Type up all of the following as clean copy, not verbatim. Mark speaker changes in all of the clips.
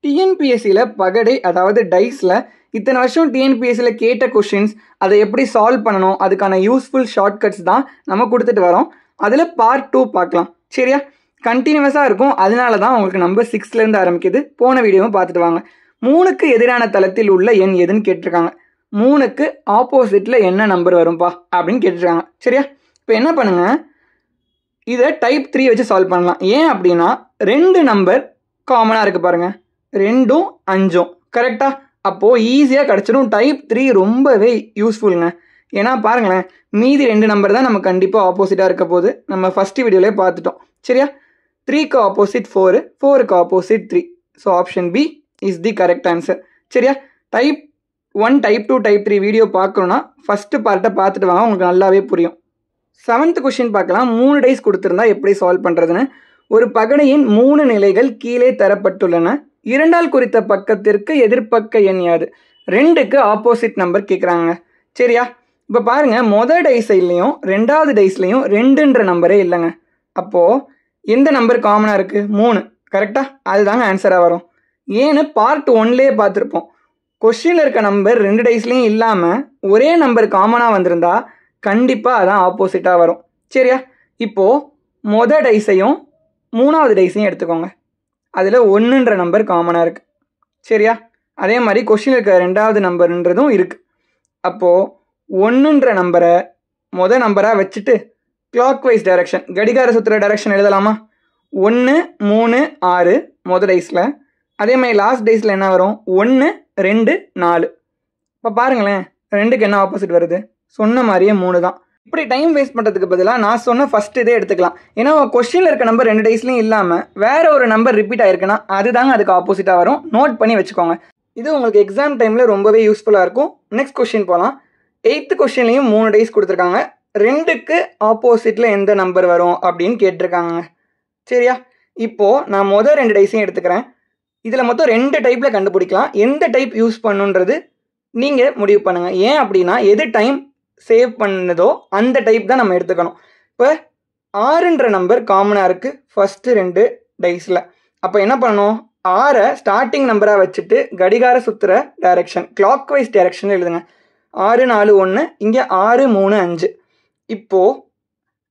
Speaker 1: டிஎன்பிஎஸ்சியில் பகடை அதாவது டைஸில் இத்தனை வருஷம் டிஎன்பிஎஸ்சியில் கேட்ட கொஷின்ஸ் அதை எப்படி சால்வ் பண்ணணும் அதுக்கான யூஸ்ஃபுல் ஷார்ட்கட்ஸ் தான் நம்ம கொடுத்துட்டு வரோம். அதில் பார்ட் 2 பார்க்கலாம். சரியா? கண்டினியூஸாக இருக்கும். அதனால தான் உங்களுக்கு நம்பர் 6லேருந்து ஆரம்பிக்குது. போன வீடியோவும் பார்த்துட்டு வாங்க. 3க்கு எதிரான தளத்தில் உள்ள எண் எதுன்னு கேட்டிருக்காங்க. 3க்கு ஆப்போசிட்டில் என்ன நம்பர் வரும்பா அப்படின்னு கேட்டிருக்காங்க. சரியா? இப்போ என்ன பண்ணுங்க, இதை டைப் 3 வச்சு சால்வ் பண்ணலாம். ஏன் அப்படின்னா 2 நம்பர் காமனாக இருக்குது பாருங்கள், 2ம் 5ம் கரெக்டாக. அப்போது ஈஸியாக கிடச்சிடும். டைப் 3 ரொம்பவே யூஸ்ஃபுல்லுங்க. ஏன்னா பாருங்களேன், மீதி 2 நம்பர் தான் நம்ம கண்டிப்பாக ஆப்போசிட்டாக இருக்க போது. நம்ம ஃபஸ்ட்டு வீடியோவிலே பார்த்துட்டோம். சரியா? 3க்கு ஆப்போசிட் 4, 4க்கு opposite 3. So option B is the correct answer. சரியா? டைப் 1, டைப் 2, டைப் 3 வீடியோ பார்க்கணுன்னா ஃபஸ்ட்டு பார்ட்டை பார்த்துட்டு வாங்க, உங்களுக்கு நல்லாவே புரியும். 7th கொஷின் பார்க்கலாம். 3 டைஸ் கொடுத்துருந்தா எப்படி சால்வ் பண்ணுறதுன்னு. ஒரு பகடையின் 3 நிலைகள் கீழே தரப்பட்டுள்ளன. 2ஆல் குறித்த பக்கத்திற்கு எதிர்ப்பக்க எண் யாது? 2க்கு ஆப்போசிட் நம்பர் கேட்குறாங்க. சரியா? இப்போ பாருங்கள், மொதல் டைஸ்லையும் 2வது டைஸ்லையும் 2ன்ற நம்பரே இல்லைங்க. அப்போது எந்த நம்பர் காமனாக இருக்குது? 3 கரெக்டாக. அதுதாங்க ஆன்சராக வரும். ஏன்னு பார்ட் 1லேயே பார்த்துருப்போம். கொஷினில் இருக்க நம்பர் 2 டைஸ்லையும் இல்லாமல் ஒரே நம்பர் காமனாக வந்திருந்தா கண்டிப்பாக அதான் ஆப்போசிட்டாக வரும். சரியா? இப்போது மொதல் டைஸையும் 3வது டைஸையும் எடுத்துக்கோங்க. அதில் 1ன்ற நம்பர் காமனாக இருக்குது. சரியா? அதே மாதிரி கொஷினில் இருக்க 2வது நம்பர்ன்றதும் இருக்குது. அப்போது 1ன்ற நம்பரை மொதல் நம்பராக வச்சுட்டு கிளாக் வைஸ் டைரக்ஷன், கடிகார சுற்றுற டைரக்ஷன் எழுதலாமா? 1, 3, 6 மொதல் டைஸில். அதே மாதிரி லாஸ்ட் டைஸில் என்ன வரும்? 1, 2, 4. இப்போ பாருங்களேன், 2க்கு என்ன ஆப்போசிட் வருது? சொன்ன மாதிரியே 3 தான். இப்படி டைம் வேஸ்ட் பண்ணுறதுக்கு பதிலாக நான் சொன்ன ஃபஸ்ட் இதே எடுத்துக்கலாம். ஏன்னா கொஸ்டினில் இருக்க நம்பர் 2 டைஸ்லையும் இல்லாமல் வேற ஒரு நம்பர் ரிப்பீட் ஆயிருக்குன்னா அதுதாங்க அதுக்கு ஆப்போசிட்டாக வரும். நோட் பண்ணி வச்சுக்கோங்க. இது உங்களுக்கு எக்ஸாம் டைமில் ரொம்பவே யூஸ்ஃபுல்லாக இருக்கும். நெக்ஸ்ட் கொஸ்டின் போகலாம். 8th கொஸ்டின்லையும் 3 டைஸ் கொடுத்துருக்காங்க. 2க்கு ஆப்போசிட்டில் எந்த நம்பர் வரும் அப்படின்னு கேட்டிருக்காங்க. சரியா? இப்போது நான் மொதல் 2 டைஸையும் எடுத்துக்கிறேன். இதில் மொத்தம் 2 டைப்பில் கண்டுபிடிக்கலாம். எந்த டைப் யூஸ் பண்ணுன்றது நீங்கள் முடிவு பண்ணுங்கள். ஏன் அப்படின்னா எது டைம் சேவ் பண்ணதோ அந்த டைப் தான் நம்ம எடுத்துக்கணும். இப்போ 6ன்ற நம்பர் காமனாக இருக்குது ஃபஸ்ட்டு 2 டைஸில். அப்போ என்ன பண்ணணும்? 6 ஸ்டார்டிங் நம்பராக வச்சுட்டு கடிகார சுற்றுற டைரக்ஷன், கிளாக் வைஸ் டைரக்ஷன் எழுதுங்க. 6, 4, 1, இங்கே 6, 3, 5. இப்போது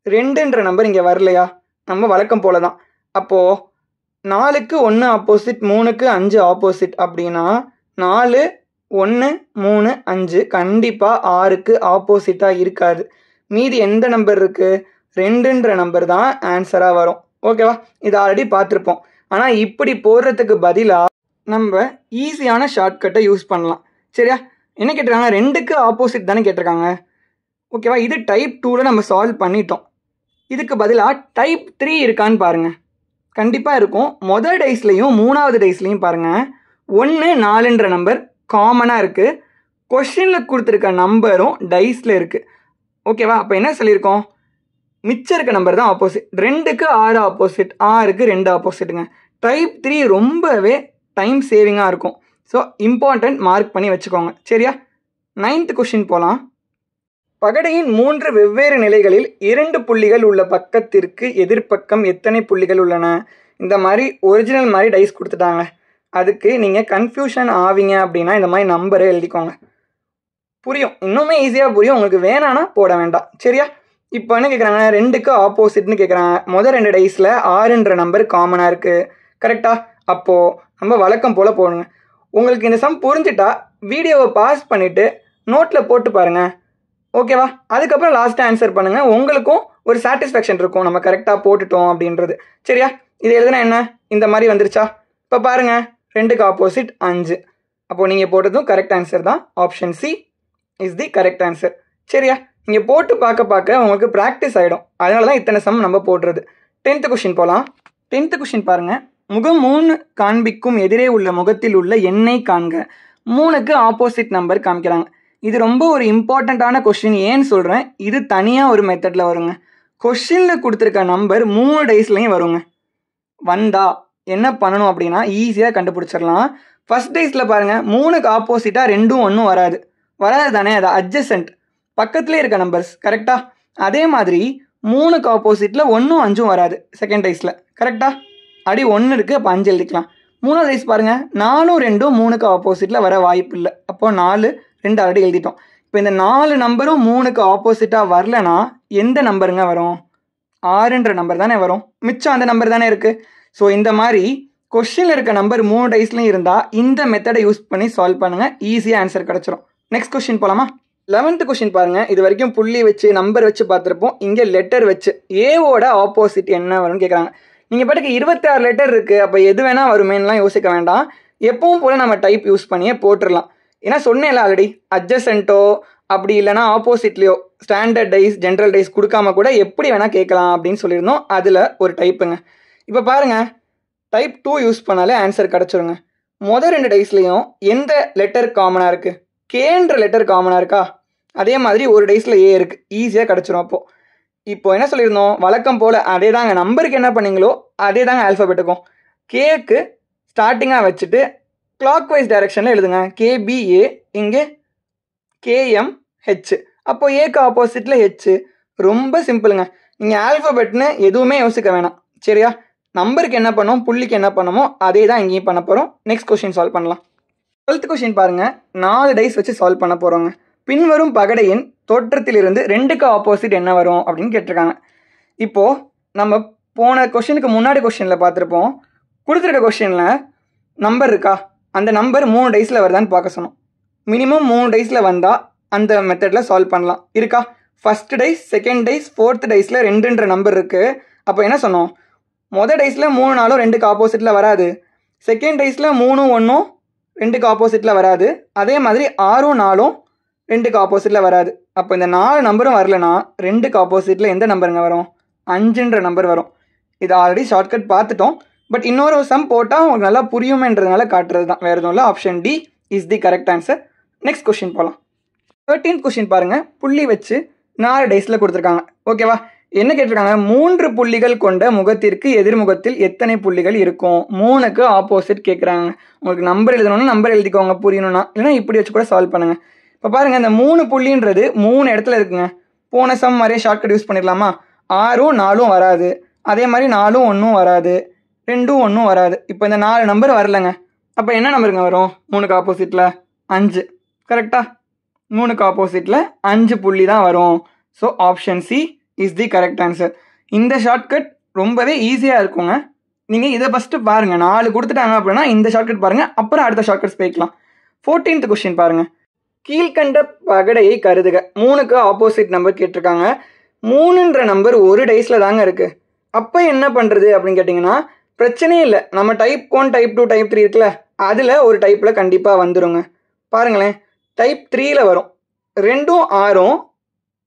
Speaker 1: 2ன்ற நம்பர் இங்கே வரலையா? நம்ம வழக்கம் போல தான். அப்போது 4க்கு 1 ஆப்போசிட், 3க்கு 5 ஆப்போசிட். அப்படின்னா 4, 1, 3, 5 கண்டிப்பாக 6க்கு ஆப்போசிட்டாக இருக்காது. மீதி எந்த நம்பர் இருக்குது? 2ன்ற நம்பர் தான் ஆன்சராக வரும். ஓகேவா? இதை ஆல்ரெடி பார்த்துருப்போம். ஆனால் இப்படி போடுறதுக்கு பதிலாக நம்ம ஈஸியான ஷார்ட்கட்டை யூஸ் பண்ணலாம். சரியா? என்ன கேட்டிருக்காங்க? 2க்கு ஆப்போசிட் தானே கேட்டிருக்காங்க. ஓகேவா? இது டைப் 2ல் நம்ம சால்வ் பண்ணிட்டோம். இதுக்கு பதிலாக டைப் 3 இருக்கான்னு பாருங்கள். கண்டிப்பாக இருக்கும். மொதல் டைஸ்லையும் 3வது டைஸ்லையும் பாருங்கள், 1, 4ன்ற நம்பர் காமனாக இருக்குது. கொஷினில் கொடுத்துருக்க நம்பரும் டைஸில் இருக்குது. ஓகேவா? அப்போ என்ன சொல்லியிருக்கோம்? மிச்சம் இருக்க நம்பர் தான் ஆப்போசிட். 2க்கு 6 ஆப்போசிட், 6க்கு 2 ஆப்போசிட்டுங்க. டைப் 3 ரொம்பவே டைம் சேவிங்காக இருக்கும். ஸோ இம்பார்ட்டன்ட் மார்க் பண்ணி வச்சுக்கோங்க. சரியா? 9th கொஷின் போகலாம். பகடையின் 3 வெவ்வேறு நிலைகளில் 2 புள்ளிகள் உள்ள பக்கத்திற்கு எதிர்ப்பக்கம் எத்தனை புள்ளிகள் உள்ளன? இந்த மாதிரி ஒரிஜினல் மாதிரி டைஸ் கொடுத்துட்டாங்க. அதுக்கு நீங்கள் கன்ஃபியூஷன் ஆவீங்க அப்படின்னா இந்த மாதிரி நம்பரை எழுதிக்கோங்க. புரியும், இன்னுமே ஈஸியாக புரியும். உங்களுக்கு வேணான்னா போட வேண்டாம். சரியா? இப்போ என்ன கேட்குறாங்க? 2க்கு ஆப்போசிட்னு கேட்குறாங்க. மொதல் 2 டைஸில் 6ன்ற நம்பர் காமனாக இருக்குது. கரெக்டாக? அப்போது நம்ம வழக்கம் போல் போடுங்க. உங்களுக்கு இந்த சம் புரிஞ்சிட்டா வீடியோவை பாஸ் பண்ணிவிட்டு நோட்டில் போட்டு பாருங்கள். ஓகேவா? அதுக்கப்புறம் லாஸ்ட்டாக ஆன்சர் பண்ணுங்கள். உங்களுக்கும் ஒரு சாட்டிஸ்ஃபேக்ஷன் இருக்கும், நம்ம கரெக்டாக போட்டுட்டோம் அப்படின்றது. சரியா? இது எழுதுனா என்ன? இந்த மாதிரி வந்துருச்சா? இப்போ பாருங்கள், 2க்கு ஆப்போசிட் 5. அப்போது நீங்கள் போட்டதும் கரெக்ட் ஆன்சர் தான். Option C is the correct answer. சரியா? நீங்கள் போட்டு பார்க்க உங்களுக்கு ப்ராக்டிஸ் ஆகிடும். அதனால தான் இத்தனை சம் நம்ம போடுறது. 10th கொஷின் போகலாம். 10th கொஷின் பாருங்கள். முகம் 3 காண்பிக்கும் எதிரே உள்ள முகத்தில் உள்ள எண்ணை காண்க. 3க்கு ஆப்போசிட் நம்பர் காமிக்கிறாங்க. இது ரொம்ப ஒரு இம்பார்ட்டண்ட்டான கொஷின். ஏன்னு சொல்கிறேன், இது தனியாக ஒரு மெத்தடில் வருங்க. கொஷினில் கொடுத்துருக்க நம்பர் 3 டைஸ்லையும் வருங்க. வந்தா என்ன பண்ணணும் அப்படின்னா ஈஸியாக கண்டுபிடிச்சிடலாம். ஃபஸ்ட் டைஸில் பாருங்கள், 3க்கு ஆப்போசிட்டாக 2ம் 1ம் வராது தானே. அது அட்ஜசன்ட், பக்கத்துலேயே இருக்க நம்பர்ஸ். கரெக்டாக? அதே மாதிரி 3க்கு ஆப்போசிட்டில் 1ம் 5ம் வராது செகண்ட் டைஸில். கரெக்டாக? அடி 1 இருக்குது, அப்போ 5 எழுதிக்கலாம். மூணாவது டைஸ் பாருங்கள், 4 2 3க்கு ஆப்போசிட்டில் வர வாய்ப்பு இல்லை. அப்போது 4 2 ஆல்ரெடி எழுதிட்டோம். இப்போ இந்த 4 நம்பரும் 3க்கு ஆப்போசிட்டாக வரலனா எந்த நம்பருங்க வரும்? 6ன்ற நம்பர் தானே வரும். மிச்சம் அந்த நம்பர் தானே இருக்குது. ஸோ இந்த மாதிரி கொஸ்டினில் இருக்க நம்பர் 3 டைஸ்லையும் இருந்தால் இந்த மெத்தடை யூஸ் பண்ணி சால்வ் பண்ணுங்கள், ஈஸியாக ஆன்சர் கிடச்சிரும். நெக்ஸ்ட் கொஸ்டின் போகலாமா? 11th கொஸ்டின் பாருங்கள். இது வரைக்கும் புள்ளி வச்சு நம்பர் வச்சு பார்த்துருப்போம். இங்கே லெட்டர் வச்சு ஏவோட ஆப்போசிட் என்ன வரும்னு கேட்குறாங்க. நீங்கள் பாட்டுக்கு 26 லெட்டர் இருக்குது, அப்போ எது வேணால் வருமேலாம் யோசிக்க வேண்டாம். எப்பவும் போல் நம்ம டைப் யூஸ் பண்ணியே போட்டுடலாம். ஏன்னா சொன்னேன்ல ஆல்ரெடி, அட்ஜசன்ட்டோ அப்படி இல்லைனா ஆப்போசிட்லேயோ ஸ்டாண்டர்ட் டைஸ் ஜென்ரல் டைஸ் கொடுக்காம கூட எப்படி வேணால் கேட்கலாம் அப்படின்னு சொல்லியிருந்தோம். அதில் ஒரு டைப்புங்க. இப்போ பாருங்கள், டைப் 2 யூஸ் பண்ணாலே ஆன்சர் கிடச்சிருங்க. மொதல் 2 டைஸ்லையும் எந்த லெட்டர் காமனாக இருக்குது? கேன்ற லெட்டர் காமனாக இருக்கா? அதே மாதிரி ஒரு டைஸில் ஏ இருக்குது, ஈஸியாக கிடச்சிரும். அப்போது இப்போ என்ன சொல்லியிருந்தோம், வழக்கம் போல் அதே தாங்க, நம்பருக்கு என்ன பண்ணீங்களோ அதே தாங்க ஆல்ஃபபெட்டுக்கும். கேக்கு ஸ்டார்டிங்காக வச்சுட்டு கிளாக் வைஸ் டைரக்ஷனில் எழுதுங்க. கேபிஏ, இங்கே கேஎம்ஹெச், அப்போது ஏக்கு ஆப்போசிட்டில் ஹெச். ரொம்ப சிம்பிளுங்க. நீங்கள் ஆல்ஃபபெட்னு எதுவுமே யோசிக்க வேணாம், சரியா? நம்பருக்கு என்ன பண்ணோம், புள்ளிக்கு என்ன பண்ணமோ அதே தான் இங்கேயும் பண்ண போகிறோம். நெக்ஸ்ட் கொஸ்டின் சால்வ் பண்ணலாம். 12th கொஸ்டின் பாருங்கள், 4 டைஸ் வச்சு சால்வ் பண்ண போகிறோங்க. பின்வரும் பகடையின் தோற்றத்திலிருந்து 2க்கு ஆப்போசிட் என்ன வரும் அப்படின்னு கேட்டிருக்காங்க. இப்போது நம்ம போன கொஸ்டினுக்கு முன்னாடி கொஸ்டினில் பார்த்துருப்போம், கொடுத்துருக்க கொஸ்டினில் நம்பர் இருக்கா, அந்த நம்பர் 3 டைஸில் வருதான்னு பார்க்க சொன்னோம். மினிமம் 3 டைஸில் வந்தால் அந்த மெத்தடில் சால்வ் பண்ணலாம். இருக்கா? First dice, second dice, 4th டைஸில் 2ன்ற நம்பர் இருக்குது. அப்போ என்ன சொன்னோம், மொதல் டைஸில் 3 4 2க்கு ஆப்போசிட்டில் வராது. செகண்ட் டைஸில் 3 1 2க்கு ஆப்போசிட்டில் வராது. அதே மாதிரி 6 4 2க்கு ஆப்போசிட்டில் வராது. அப்போ இந்த 4 நம்பரும் வரலனா 2க்கு ஆப்போசிட்டில் எந்த நம்பருங்க வரும்? 5ன்ற நம்பர் வரும். இது ஆல்ரெடி ஷார்ட்கட் பார்த்துட்டோம். பட் இன்னொரு சம் போட்டால் உங்களுக்கு நல்லா புரியுமேன்றதுனால காட்டுறது தான், வேறு எதுவும் இல்லை. Option D is the correct answer. Next question போகலாம். 13th கொஸ்டின் பாருங்கள், புள்ளி வச்சு 4 டைஸில் கொடுத்துருக்காங்க. ஓகேவா? என்ன கேட்டிருக்காங்க, 3 புள்ளிகள் கொண்ட முகத்திற்கு எதிர்முகத்தில் எத்தனை புள்ளிகள் இருக்கும்? 3க்கு ஆப்போசிட் கேட்குறாங்க. உங்களுக்கு நம்பர் எழுதணும்னா நம்பர் எழுதிக்கோங்க புரியணும்னா, இல்லைனா இப்படி வச்சு கூட சால்வ் பண்ணுங்கள். இப்போ பாருங்கள், இந்த 3 புள்ளின்றது 3 இடத்துல இருக்குங்க. போன சம் மாதிரியே ஷார்ட்கட் யூஸ் பண்ணிடலாமா? 6 4 வராது, அதே மாதிரி 4 1 வராது, 2 1 வராது. இப்போ இந்த 4 நம்பர் வரலைங்க. அப்போ என்ன நம்பருங்க வரும் 3க்கு ஆப்போசிட்டில்? 5. கரெக்டாக? 3க்கு ஆப்போசிட்டில் 5 புள்ளி தான் வரும். So option C is the correct answer. இந்த ஷார்ட்கட் ரொம்பவே ஈஸியாக இருக்குங்க. நீங்கள் இதை ஃபஸ்ட்டு பாருங்கள். 4 கொடுத்துட்டாங்க அப்படின்னா இந்த ஷார்ட்கட் பாருங்கள், அப்புறம் அடுத்த ஷார்ட்கட்ஸ் போய்க்கலாம். 14th கொஸ்டின் பாருங்கள், கீழ்கண்ட பகடையை கருதுக. 3க்கு ஆப்போசிட் நம்பர் கேட்டிருக்காங்க. 3ன்ற நம்பர் ஒரு டைஸில் தாங்க இருக்குது. அப்போ என்ன பண்ணுறது அப்படின்னு கேட்டிங்கன்னா, பிரச்சனையே இல்லை. நம்ம டைப் 1 டைப் 2 டைப் 3 இருக்குல்ல, அதில் ஒரு டைப்பில் கண்டிப்பாக வந்துடுங்க. பாருங்களேன், டைப் 3ல் வரும். 2 6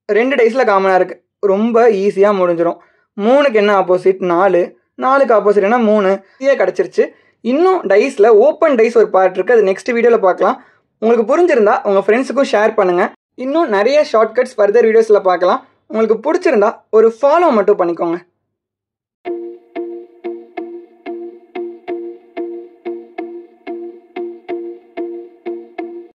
Speaker 1: 2 டைஸில் காமனாக இருக்குது. ரொம்ப ஈஸியாக முடிஞ்சிடும். 3க்கு என்ன ஆப்போசிட்? 4. 4க்கு ஆப்போசிட் என்ன? 3. ஈஸியாக கிடச்சிருச்சு. இன்னும் டைஸில் ஓப்பன் டைஸ் ஒரு பார்ட் இருக்குது, அது நெக்ஸ்ட் வீடியோவில் பார்க்கலாம். உங்களுக்கு புரிஞ்சிருந்தா உங்கள் ஃப்ரெண்ட்ஸுக்கும் ஷேர் பண்ணுங்கள். இன்னும் நிறைய ஷார்ட்கட்ஸ் ஃபர்தர் வீடியோஸில் பார்க்கலாம். உங்களுக்கு பிடிச்சிருந்தா ஒரு ஃபாலோ மட்டும் பண்ணிக்கோங்க.